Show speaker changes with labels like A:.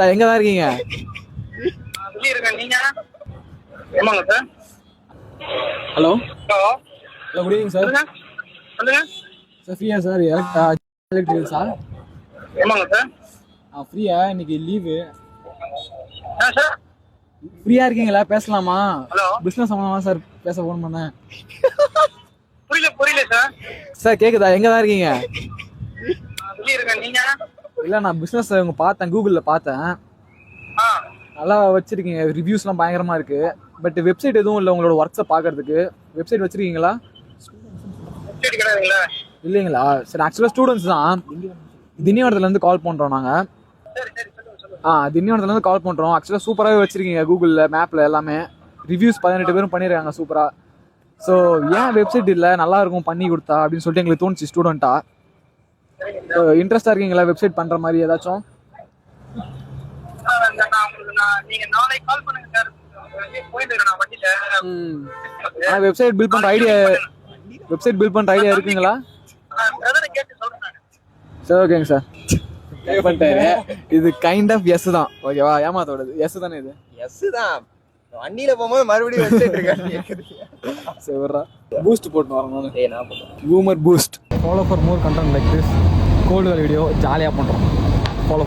A: Sir எங்க தான் இருக்கீங்க?
B: வெளியே இருக்கேன். நீங்க? ஆமாங்க sir.
A: Hello
B: hello.
A: Hello, good evening sir.
B: சொல்லுங்க. சொல்லுங்க.
A: சார் ஃப்ரீயா சார்? Electrical sir.
B: ஆமாங்க சார்.
A: ஃப்ரீயா? இன்னைக்கு லீவு.
B: சார்.
A: ஃப்ரீயா இருக்கீங்களா? பேசலாமா?
B: ஹலோ.
A: பிசினஸ் சம்பந்தமா சார் பேச ஃபோன் பண்ணேன்.
B: புரியல சார்.
A: சார் கேக்குதா? எங்க தான் இருக்கீங்க?
B: வெளியே இருக்கேன். நீங்க?
A: இல்ல, நான் பிசினஸ் உங்க பார்த்தேன், கூகுள்ல பார்த்தேன். நல்லா வச்சிருக்கீங்க, ரிவ்யூஸ்லாம் பயங்கரமா இருக்கு. பட் வெப்சைட் எதுவும் இல்லை உங்களோட ஒர்க்ஸை பார்க்கறதுக்கு. வெப்சைட் வச்சிருக்கீங்களா?
B: சரி, கிடையாதுங்களா?
A: இல்லைங்களா? சரி, ஆக்சுவலாக ஸ்டூடெண்ட்ஸ் தான். திண்டிவனத்துலேருந்து கால் பண்ணுறோம் நாங்கள்.
B: சரி சரி, சொல்லுங்க சொல்லுங்க.
A: திண்டிவனத்துலேருந்து கால் பண்ணுறோம். ஆக்சுவலாக சூப்பராகவே வச்சிருக்கீங்க கூகுளில் மேப்பில் எல்லாமே. ரிவ்யூஸ் 18 பேரும் பண்ணியிருக்காங்க சூப்பராக. ஸோ ஏன் வெப்சைட் இல்லை, நல்லா இருக்கும் பண்ணி கொடுத்தா அப்படின்னு சொல்லிட்டு எங்களுக்கு தோணுச்சு ஸ்டூடெண்ட்டா. ஸோ இன்ட்ரெஸ்டாக இருக்கீங்களா வெப்சைட் பண்ணுற மாதிரி ஏதாச்சும்?
B: நீங்க நாளைக்கு கால் பண்ணுங்க சார். போயிட்டு இருக்கேன் நான் வண்டியில.
A: ஆனால் வெப்சைட் பில்ட் பண்ணுற ஐடியா இருக்குங்களா?
B: பிரதரை கேட்டு சொல்றேன் நான்.
A: சரி, ஓகேங்க சார். பண்ணிட்டாரு. இது கைண்ட் ஆஃப் எஸ் தான், ஓகேவா? ஏமாத்தோடது எஸ் தானே இது?
C: எஸ் தான். வண்டியில போகும்போது மறுபடியும் வெப்சைட் இருக்காரு.
A: சரி, பூஸ்ட் போட்டு வரணும்.
C: நான் போறேன்.
A: Boomer boost. Follow for more content like this. Gold video ஜாலியாக பண்ணுறோம். ஃபாலோ